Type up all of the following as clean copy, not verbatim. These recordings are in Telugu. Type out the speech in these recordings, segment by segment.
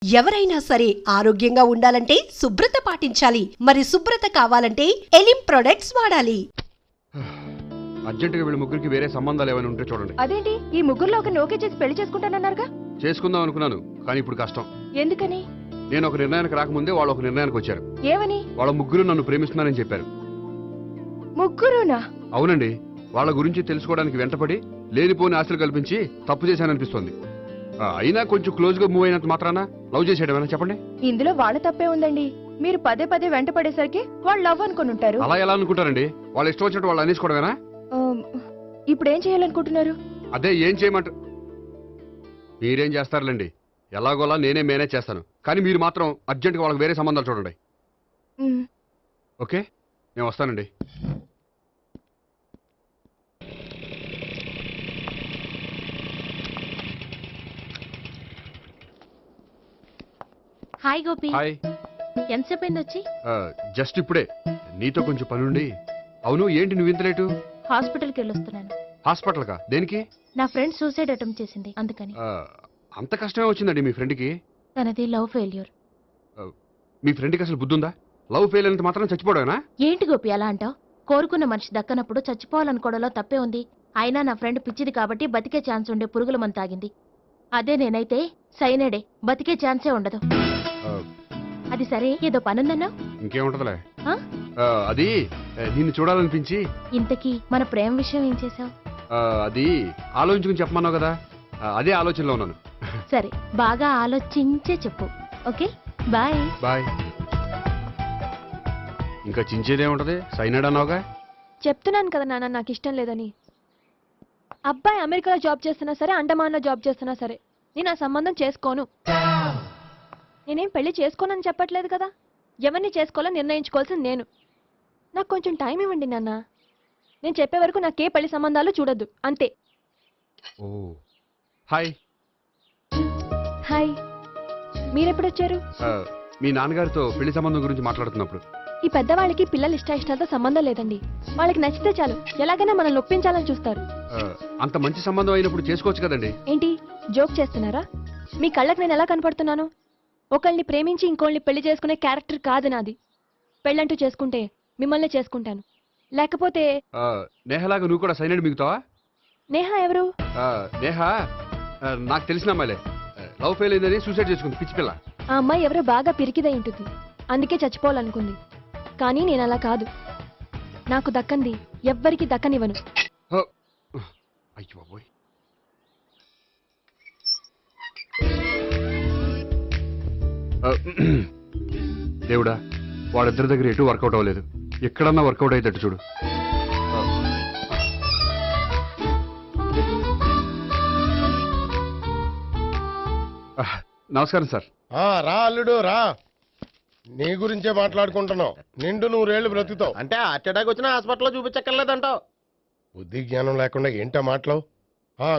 ఎవరైనా సరే ఆరోగ్యంగా ఉండాలంటే శుభ్రత పాటించాలి. మరి శుభ్రత కావాలంటే ఎలిం ప్రొడక్ట్స్ వాడాలి. అర్జెంటుగా వీళ్ళ ముగ్గురికి వేరే సంబంధాలు ఏమైనా ఉంటే చూడండి. అదేంటి ఈ ముగ్గురులో ఒకరిని ఓకే చేసి పెళ్లి చేసుకుంటానన్నారుగా? చేసుకుందాం అనుకున్నాను, కానీ ఇప్పుడు కష్టం. ఎందుకని? నేను ఒక నిర్ణయానికి రాకముందే వాళ్ళు ఒక నిర్ణయానికి వచ్చారు. ఏమని? వాళ్ళ ముగ్గురు నన్ను ప్రేమిస్తున్నారని చెప్పారు. ముగ్గురునా? అవునండి. వాళ్ళ గురించి తెలుసుకోవడానికి వెంటపడి లేనిపోని ఆశలు కల్పించి తప్పు చేశాననిపిస్తోంది. అయినా కొంచెం క్లోజ్ గా మూవ్ అయినంత మాత్రాన లవ్ చేసేయడమేనా చెప్పండి? ఇందులో వాళ్ళ తప్పే ఉందండి. మీరు పదే పదే వెంట పడేసరికి వాళ్ళు లవ్ అనుకుని ఉంటారు. అలా ఎలా అనుకుంటారండి? వాళ్ళు ఇష్టం వచ్చినట్టు వాళ్ళు అనేసుకోవడమేనా? ఇప్పుడు ఏం చేయాలనుకుంటున్నారు? అదే ఏం చేయమంటారు? మీరేం చేస్తారులేండి, ఎలాగోలా నేనే మేనేజ్ చేస్తాను. కానీ మీరు మాత్రం అర్జెంట్గా వాళ్ళకి వేరే సంబంధాలు చూడండి. ఓకే, నేను వస్తానండి. హాయ్ గోపి. హాయ్. ఎంతసేపు అయింది వచ్చి? జస్ట్ ఇప్పుడే. నీతో కొంచెం పనుండి. అవును, ఏంటి నువ్వు ఇంత లేటు? హాస్పిటల్కి వెళ్ళొస్తున్నాను. హాస్పిటల్ కా? దేనికి? నా ఫ్రెండ్ సూసైడ్ అటెంప్ట్ చేసింది, అందుకని. అంత కష్టమే వచ్చిందండి మీ ఫ్రెండ్కి? తనది లవ్ ఫెయిల్యూర్. మీ ఫ్రెండ్కి అసలు బుద్ధుందా? లవ్ ఫెయిల్ అయినంత మాత్రం చచ్చిపోవడమేనా? ఏంటి గోపి అలా అంటావు? కోరుకున్న మనిషి దక్కనప్పుడు చచ్చిపోవాలనుకోవడంలో తప్పే ఉంది. అయినా నా ఫ్రెండ్ పిచ్చిది కాబట్టి బతికే ఛాన్స్ ఉండే పురుగుల మందు తాగింది. అదే నేనైతే సైనడే, బతికే ఛాన్సే ఉండదు. అది సరే, ఏదో పనుందన్నావు. ఇంకేముంటదిలే. అది నిన్ను చూడాలనిపించి. ఇంతకీ మన ప్రేమ విషయం ఏం చేసావు? అది ఆలోచించుకుని చెప్పమన్నావు కదా, అదే ఆలోచనలో ఉన్నాను. సరే, బాగా ఆలోచించే చెప్పు. Okay, bye. బాయ్. ఇంకా చించేదేముంటది? సైనాడ్ అన్నావుగా. చెప్తున్నాను కదా నాన్న, నాకు ఇష్టం లేదని. అబ్బాయి అమెరికాలో జాబ్ చేస్తున్నా సరే, అండమాన్లో జాబ్ చేస్తున్నా సరే, నేను ఆ సంబంధం చేసుకోను. నేనేం పెళ్లి చేసుకోనని చెప్పట్లేదు కదా. ఎవరిని చేసుకోవాలో నిర్ణయించుకోవాల్సింది నేను. నాకు కొంచెం టైం ఇవ్వండి నాన్న. నేను చెప్పే వరకు నాకే పెళ్లి సంబంధాలు చూడొద్దు, అంతే. ఓ హాయ్. హాయ్. మీరెప్పుడు వచ్చారు? మీ నాన్నగారితో పెళ్లి సంబంధం గురించి మాట్లాడుతున్నప్పుడు. ఈ పెద్దవాళ్ళకి పిల్లల ఇష్టాలతో సంబంధం లేదండి. వాళ్ళకి నచ్చితే చాలు, ఎలాగైనా మనల్ని ఒప్పించాలని చూస్తారు. అంత మంచి సంబంధం అయినప్పుడు చేసుకోవచ్చు కదండి. ఏంటి జోక్ చేస్తున్నారా? మీ కళ్ళకి నేను ఎలా కనపడుతున్నాను? ఒకళ్ళని ప్రేమించి ఇంకోళ్ళని పెళ్లి చేసుకునే క్యారెక్టర్ కాదు నాది. పెళ్ళంటూ చేసుకుంటే మిమ్మల్ని చేసుకుంటాను, లేకపోతే. నేహలాగా నువ్వు కూడా సైనడ్ మిగుతావా? నేహా ఎవరు? నేహ నాకు తెలిసిన అమ్మాయిలే. లవ్ ఫెయిల్ అయిందని సూసైడ్ చేసుకుంది, పిచ్చి పిల్ల. ఆ అమ్మాయి ఎవరో బాగా పిరికిదై ఉంటుంది, అందుకే చచ్చిపోవాలనుకుంది. కానీ నేను అలా కాదు. నాకు దక్కంది ఎవ్వరికి దక్కనివ్వను. అయ్యో బాబోయ్. దేవుడా, వాళ్ళిద్దరి దగ్గర ఎటు వర్కౌట్ అవ్వలేదు. ఎక్కడన్నా వర్కౌట్ అయ్యేటట్టు చూడు. నమస్కారం సార్. రా అల్లుడు రా. నీ గురించే మాట్లాడుకుంటున్నావు. నిండు 100 ఏళ్ళు బ్రతుకుతావు అంటే హార్ట్ అటాక్ వచ్చిన హాస్పిటల్లో చూపించక్కర్లేదంటావు. బుద్ధి జ్ఞానం లేకుండా ఏంటో మాటలు.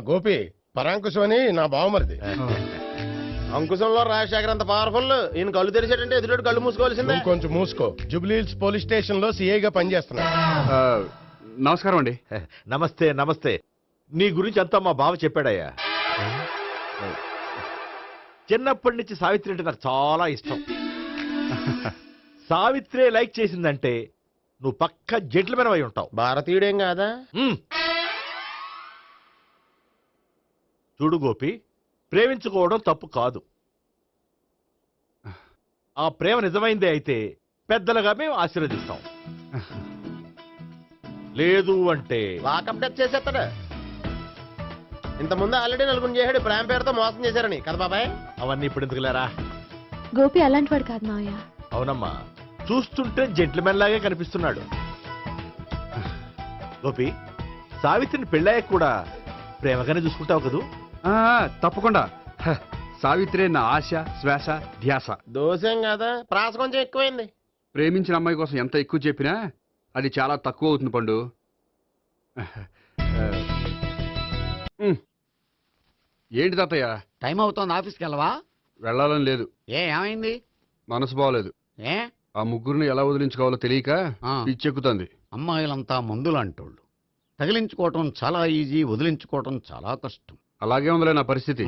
గోపి, పరాంకుశం అని నా బావమరిది. అంకుశంలో రాజశేఖర్ అంత పవర్ఫుల్. ఈయన కళ్ళు తెరిచాడంటే ఎదురు కళ్ళు మూసుకోవాల్సిందే. కొంచెం మూసుకో. జూబ్లీహిల్స్ పోలీస్ స్టేషన్ లో సిఐగా పనిచేస్తున్నా. నమస్కారం అండి. నమస్తే నమస్తే. నీ గురించి అంతా మా బావ చెప్పాడయ్యా. చిన్నప్పటి నుంచి సావిత్రి అంటే నాకు చాలా ఇష్టం. సావిత్రే లైక్ చేసిందంటే నువ్వు పక్క జెంట్లమెన్ అయి ఉంటావు. భారతీయుడేం కాదా? చూడు గోపి, ప్రేమించుకోవడం తప్పు కాదు. ఆ ప్రేమ నిజమైందే అయితే పెద్దలుగా మేము ఆశీర్వదిస్తాం. లేదు అంటే లాకప్ డెత్ చేసేస్తాడు. ఇంతకుముందు ఆల్రెడీ నలుగురు చేశాడు ప్రేమ పేరుతో మోసం చేశారని కదా బాబాయ్. అవన్నీ ఇప్పుడు ఎందుకులేరా. గోపి అలాంటి వాడు కాదు మావయ్య. అవునమ్మా, చూస్తుంటే జెంట్లమెన్ లాగే కనిపిస్తున్నాడు. గోపి, సావిత్రిని పెళ్ళాక కూడా ప్రేమగానే చూసుకుంటావు కదూ? తప్పకుండా. సావిత్రే నా ఆశ, శ్వాస, ధ్యాస. దోషం కదా, ప్రాస కొంచెం ఎక్కువైంది. ప్రేమించిన అమ్మాయి కోసం ఎంత ఎక్కువ చెప్పినా అది చాలా తక్కువ అవుతుంది పండు. ఏంటి తాతయ్య? టైం అవుతోంది, ఆఫీస్కి వెళ్ళవా? వెళ్ళాలని లేదు. ఏమైంది? మనసు బాగోలేదు. ఏ? ఆ ముగ్గురిని ఎలా వదిలించుకోవాలో తెలియక పిచ్చెక్కుతుంది. అమ్మాయిలంతా మందులాంటోళ్ళు. తగిలించుకోవటం చాలా ఈజీ, వదిలించుకోవటం చాలా కష్టం. అలాగే ఉందిలే నా పరిస్థితి.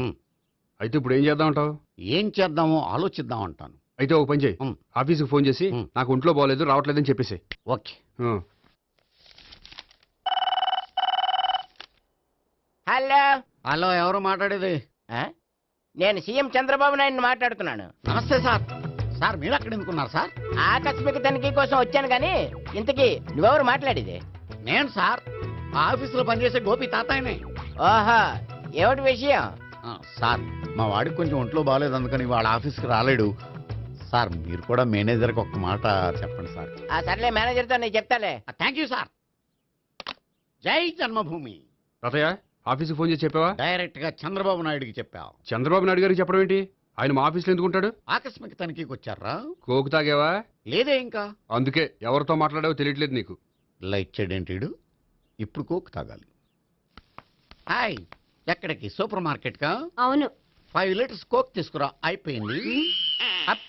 అయితే ఇప్పుడు ఏం చేద్దాం అంటావు? ఏం చేద్దామో ఆలోచిద్దాం అంటాను. అయితే ఒక పని చేయి, ఉమ్. ఆఫీస్కి ఫోన్ చేసి ఉమ్. నాకు ఒంట్లో బాగోలేదు రావట్లేదని చెప్పేసి. ఓకే. హలో, హలో, ఎవరు మాట్లాడేది? నేను సీఎం చంద్రబాబు నాయుడు మాట్లాడుతున్నాను. నమస్తే సార్. సార్ మీరు అక్కడ ఎందుకున్నారు సార్? ఆకస్మిక తనిఖీ కోసం వచ్చాను కానీ ఇంతకీ నువ్వెవరు మాట్లాడేది? నేను సార్ ఆఫీసులో పనిచేసే గోపి తాతాయనే. ఓహో, ఏమిటి విషయం? సార్ మా వాడికి కొంచెం ఒంట్లో బాగాలేదు, అందుకని వాళ్ళ ఆఫీస్కి రాలేడు. సార్ మీరు కూడా మేనేజర్కి ఒక మాట చెప్పండి సార్. ఆ సర్లే, మేనేజర్తో నేను చెప్తాలే. Thank you sir. జై జన్మభూమి. తాతయ్య ఆఫీస్కి ఫోన్ చేసి చెప్పావా? డైరెక్ట్ గా చంద్రబాబు నాయుడుకి చెప్పావు. చంద్రబాబు నాయుడు గారికి చెప్పడం ఏంటి? ఆయన మా ఆఫీస్లో ఎందుకుంటాడు? ఆకస్మిక తనిఖీకి వచ్చారా? కోకు తాగావా? లేదే ఇంకా. అందుకే ఎవరితో మాట్లాడావో తెలియట్లేదు నీకు. లైట్ చేయడేంటిడు? ఇప్పుడు కోక్ తాగాలి. హాయ్, ఎక్కడికి? సూపర్ మార్కెట్ కా? అవును. 5 లీటర్స్ కోక్ తీసుకురా. అయిపోయింది. అప్,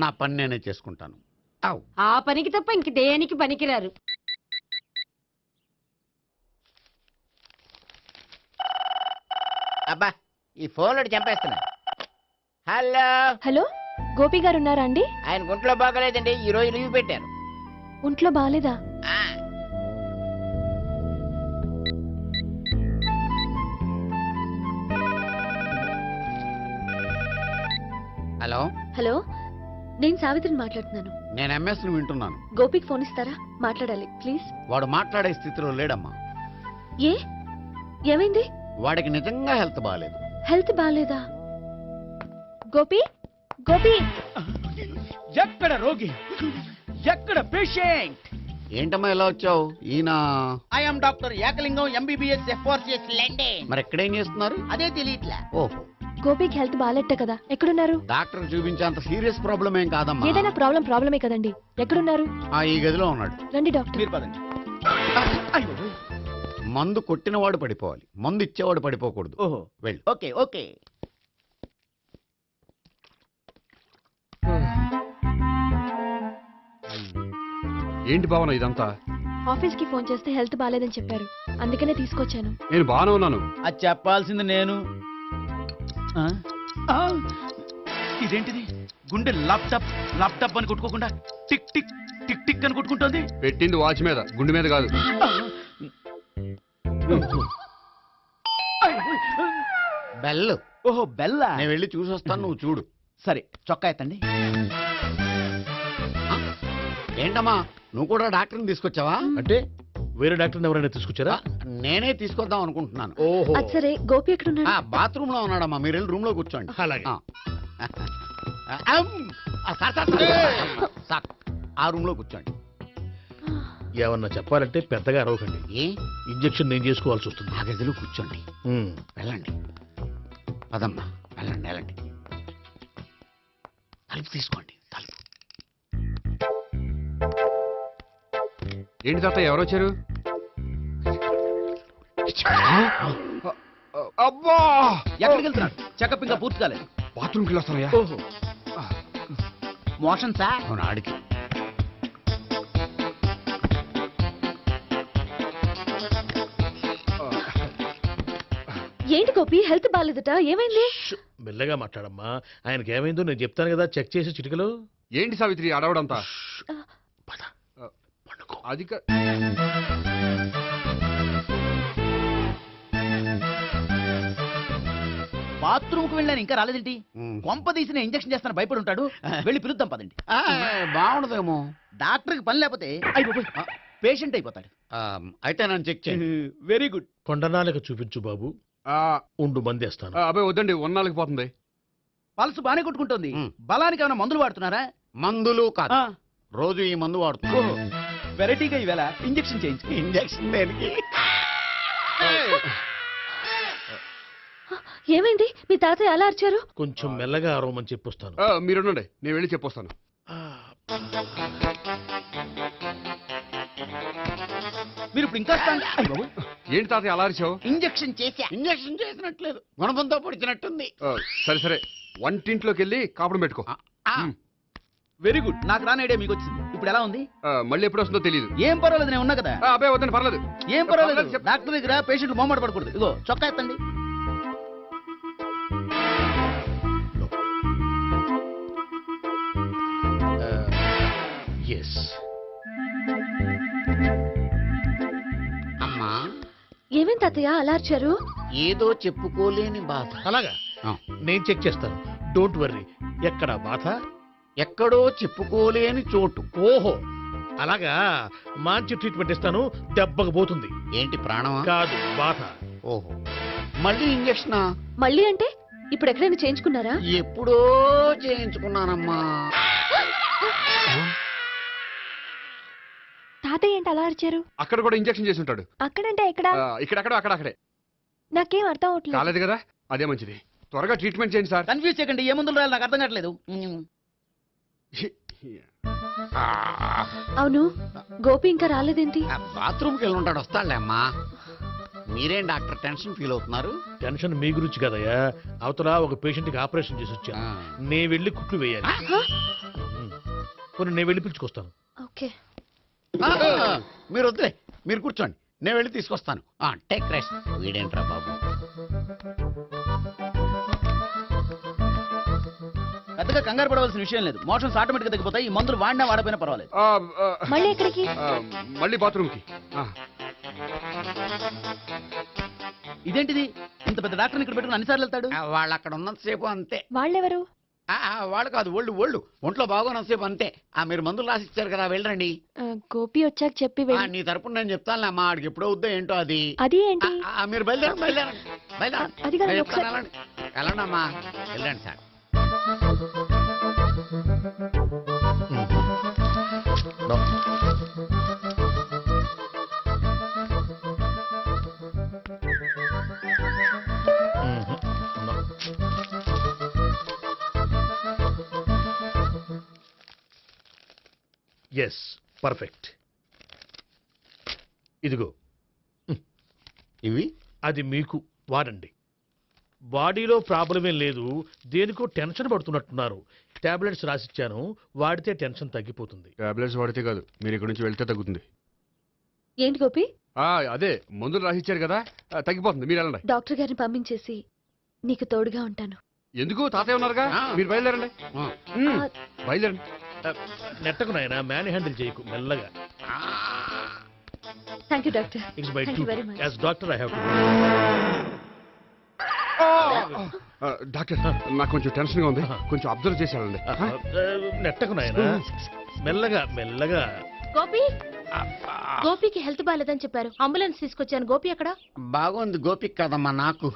నా పని నేనే చేసుకుంటాను. అవ్. ఆ పనికి తప్ప ఇంక దేనికి పనికిరారు. అబ్బా, ఈ ఫోన్లో చంపేస్తున్నా. హలో, హలో, గోపి గారు ఉన్నారా అండి? ఆయన గుంట్లో బాగలేదండి, ఈ రోజు లీవ్ పెట్టారు. ఒంట్లో బాగాలేదా? ఆ, హలో, హలో, నేను సావిత్రిని మాట్లాడుతున్నాను. నేను ఎంఎస్ని వింటున్నాను. గోపికి ఫోన్ ఇస్తారా? మాట్లాడాలి ప్లీజ్. వాడు మాట్లాడే స్థితిలో లేడమ్మా. ఏ, ఏమైంది? వాడికి నిజంగా హెల్త్ బాగాలేదు. హెల్త్ బాగాలేదా? గోపి, గోపి. ఎక్కడ రోగి, ఎక్కడ పేషెంట్? ఏంటమ్మా ఇలా వచ్చావు? ఈయన I'm doctor Ekalingam, MBBS, FRCS London. మరి ఎక్కడేం చేస్తున్నారు? అదే తెలియట్లే. ఓహో, గోపికి హెల్త్ బాగాలెట్ట కదా, ఎక్కడున్నారు? డాక్టర్ చూపించేంత సీరియస్ ప్రాబ్లం ఏం కాదమ్మా. ఏదైనా ప్రాబ్లమే కదండి. ఎక్కడున్నారు? ఈ గదిలో ఉన్నాడు. రండి డాక్టర్. మీరు పదండి. అయ్యో, మందు కొట్టినవాడు పడిపోవాలి, మందు ఇచ్చేవాడు పడిపోకూడదు. ఓహో, వెళ్ళు. Okay okay. ఏంటి భావన ఇదంతా? ఆఫీస్ కి ఫోన్ చేస్తే హెల్త్ బాగాలేదని చెప్పారు, అందుకనే తీసుకొచ్చాను. నేను బాగానే ఉన్నాను. అది చెప్పాల్సింది నేను. ఆ? ఆ! ఇదేంటిది? గుండె లాప్టాప్ లాప్టాప్ అని కొట్టుకోకుండా టిక్ టిక్ టిక్ టిక్ అని కొట్టుకుంటోంది. పెట్టింది వాచ్ మీద, గుండె మీద కాదు. బెల్. ఓహో, బెల్లా. నేను వెళ్ళి చూసి వస్తాను, నువ్వు చూడు. సరే, చొక్కా ఎత్తండి. ఏంటమ్మా, నువ్వు కూడా డాక్టర్ని తీసుకొచ్చావా? అంటే వేరే డాక్టర్ని ఎవరైనా తీసుకొచ్చారా? నేనే తీసుకొద్దాం అనుకుంటున్నాను. ఓహో, అది సరే, గోపి ఎక్కడున్నాడు? బాత్రూమ్ లో ఉన్నాడమ్మా, మీరు వెళ్ళి రూమ్ లో కూర్చోండి. అలాగే. సార్, ఆ రూమ్ లో కూర్చోండి. ఏమన్నా చెప్పాలంటే పెద్దగా అరవకండి. ఏ ఇంజెక్షన్ నేను చేసుకోవాల్సి వస్తుంది. ఆ గదిలో కూర్చోండి. ఉమ్. వెళ్ళండి, పదమ్మా, వెళ్ళండి వెళ్ళండి. తలుపు తీసుకోండి, తలుపు. ఏంటి తాత ఎవరు వచ్చారు? అబ్బా, ఎక్కడికి వెళ్తున్నాడు? చెకప్ ఇంకా పూర్తి కాలేదు. బాత్రూమ్కి వెళ్ళొస్తానయ్యా. ఓహో, మోషన్ సార్. అవును, ఆడికి. ఏంటి గోపి, హెల్త్ బాగాలేదట, ఏమైంది? మెల్లగా మాట్లాడమ్మా. ఆయనకి ఏమైందో నేను చెప్తాను కదా, చెక్ చేసి చిటికలో. ఏంటి సావిత్రి అడవడంతా? పద, పండుకో. అది బాత్రూమ్ కు వెళ్ళాను, ఇంకా రాలేదేంటి? ఉమ్. కొంప తీసిన ఇంజక్షన్ చేస్తాను భయపడి ఉంటాడు. వెళ్ళి పిలుద్దాం పదండి. బాగుండదేమో. డాక్టర్ కి పని లేకపోతే పేషెంట్ అయిపోతాడు. అయితే నన్ను చెక్ చేయండి. Very good. కొండనాలకు చూపించు బాబు. ఉండు మందేస్తాను. అబ్బాయి వద్దండి, ఉన్నాళ్ళకి పోతుంది. పల్స్ బానే కొట్టుకుంటుంది. ఉమ్. బలానికి ఏమైనా మందులు వాడుతున్నారా? మందులు కాదు, రోజు ఈ మందు వాడుతున్నా. ఓహో, వెరైటీగా ఈవేళ ఇంజక్షన్ చేయించు. ఇంజక్షన్ దేనికి? ఏమైంది? మీ తాతయ్య అలా అరిచారు? కొంచెం మెల్లగా అరవమని చెప్పొస్తాను. మీరుండండి, నేను వెళ్ళి చెప్పొస్తాను. మీరు ఇప్పుడు ఇంకా ఏంటి తాతయ్య అలా అరిచావు? ఇంజక్షన్ చేశా. ఇంజక్షన్ చేసినట్లేదు, గుణపంతో పొడిచినట్టుంది. సరే సరే, వంటింట్లోకి వెళ్ళి కాపుడు పెట్టుకో. Very good. నాకు రాని ఐడియా మీకు వచ్చింది. ఇప్పుడు ఎలా ఉంది? మళ్ళీ ఎప్పుడు వస్తుందో తెలియదు. ఏం పర్వాలేదు, నేను ఉన్నా కదా. అబ్బాయి వద్దండి, పర్లేదు. ఏం పర్వాలేదు. చెప్పు. డాక్టర్ దగ్గర పేషెంట్ మొహమాట పడకూడదు. ఇగో చొక్కా ఎత్తండి. ఎస్. అమ్మా ఏమేం తాతయ్య అలా అరిచారు? ఏదో చెప్పుకోలేని బాధ. అలాగా, ఆ. నేను చెక్ చేస్తాను. Don't worry. ఎక్కడ బాధ? ఎక్కడో చెప్పుకోలేని చోటు. ఓహో, అలాగా. మంచి ట్రీట్మెంట్ ఇస్తాను, దెబ్బకు పోతుంది. ఏంటి ప్రాణమా? కాదు, బాధ. ఓహో, మళ్ళీ ఇంజక్షనా? మళ్ళీ అంటే ఇప్పుడు ఎక్కడైనా చేయించుకున్నారా? ఎప్పుడో చేయించుకున్నానమ్మా. తాతయ్య ఏంటి అలా అరిచారు? అక్కడ కూడా ఇంజెక్షన్ చేసి ఉంటాడు. అక్కడంటే ఎక్కడ? ఇక్కడక్కడ అక్కడే నాకేం అర్థం అవట్లేదు. కాలేదు కదా, అదే మంచిది. త్వరగా ట్రీట్మెంట్ చేయండి సార్. కన్ఫ్యూజ్ చేయకండి, ఏ మందులు రాయాలి నాకు అర్థం కావట్లేదు. అవును, గోపి ఇంకా రాలేదేంటి? బాత్రూమ్కి వెళ్ళి ఉంటాడు, వస్తాడులే అమ్మా. మీరేం డాక్టర్ టెన్షన్ ఫీల్ అవుతున్నారు? టెన్షన్ మీ గురించి కదయ్యా. అవతల ఒక పేషెంట్ కి ఆపరేషన్ చేసి వచ్చాను. నేను వెళ్ళి కుట్లు వేయాలి. కొన్ని నేను వెళ్ళి పిలుచుకొస్తాను. ఓకే. మీరు వద్దులే, మీరు కూర్చోండి, నేను వెళ్ళి తీసుకొస్తాను. Take rest. వీడేంట్రా బాబు. పెద్దగా కంగారు పడవలసిన విషయం లేదు. మోషన్స్ ఆటోమేటిక్ గా తగ్గిపోతాయి. ఈ మందులు వాడినా వాడపోయినా పర్వాలేదు. మళ్ళీ ఎక్కడికి? మళ్ళీ బాత్రూమ్కి. ఇదేంటిది, ఇంత పెద్ద డాక్టర్ ఇక్కడ పెట్టుకుని అన్నిసార్లు వెళ్తాడు? వాళ్ళు అక్కడ ఉన్నంతసేపు అంతే. వాళ్ళెవరు? వాళ్ళు కాదు, ఒళ్ళు ఒంట్లో బాగోనంతసేపు అంతే. మీరు మందులు రాసి ఇచ్చారు కదా, వెళ్ళండి. గోపి వచ్చాక చెప్పి వెళ్ళి. నీ తరపున నేను చెప్తానులే అమ్మా, ఆడికి ఎప్పుడు అవుద్దో ఏంటో అది. అది ఏంటి? మీరు బయలుదేరండి. అది కాదు, నేను ఒకసారి- చెప్తాను, వెళ్ళండి అమ్మా, వెళ్ళండి sir. No. No. Yes, perfect. ఇదిగో, ఇవి అది మీకు వాడండి. బాడీలో ప్రాబ్లం ఏం లేదు, దేనికో టెన్షన్ పడుతున్నట్టున్నారు. టాబ్లెట్స్ రాసిచ్చాను, వాడితే టెన్షన్ తగ్గిపోతుంది. టాబ్లెట్స్ వాడితే కాదు, మీరు ఇక్కడ నుంచి వెళ్తే తగ్గుతుంది. ఏంటి గోపి? అదే మందులు రాసిచ్చారు కదా, తగ్గిపోతుంది. మీరు వెళ్ళండి. డాక్టర్ గారిని పంపించేసి నీకు తోడుగా ఉంటాను. ఎందుకు, తాతయ్య ఉన్నారుగా, మీరు బయలుదేరండి. బయలుదేరండి. నెట్టకు నాయన, మ్యాన్ హ్యాండిల్ చేయకు, మెల్లగా. Thank you doctor. It's my Thank you very much. As doctor I have to. Doctor, నాకు కొంచెం టెన్షన్ గా ఉంది, కొంచెం అబ్జర్వ్ చేసి వెళ్ళండి. నెట్టకు నాయన, మెల్లగా. గోపికి హెల్త్ బాగాలేదని చెప్పారు, అంబులెన్స్ తీసుకొచ్చాను. గోపి అక్కడ బాగుంది. గోపిక్ కదమ్మా, నాకు.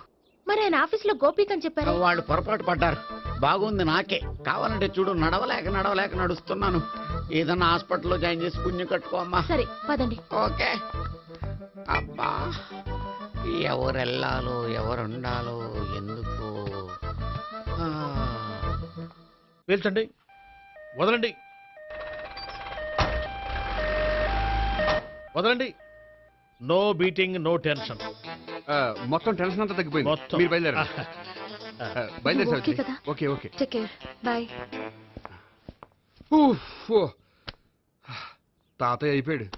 మరి ఆయన ఆఫీస్ లో గోపిక్ అని చెప్పారు. వాళ్ళు పొరపాటు పడ్డారు. బాగుంది నాకే. కావాలంటే చూడు, నడవలేక నడుస్తున్నాను. ఏదన్నా హాస్పిటల్లో జాయిన్ చేసి పుణ్యం కట్టుకో అమ్మా. సరే పదండి. ఓకే. అబ్బా, ఎవరు వెళ్ళాలో ఎవరు ఉండాలో ఎందుకు. పేల్చండి, వదలండి. No beating, no tension. మొత్తం టెన్షన్ అంతా తగ్గిపోయింది. మొత్తం. మీరు బయలుదేరండి. బయలుదేరి ఓకే కదా? ఓకే. Take care. బాయ్. తాతయ్య అయిపోయాడు.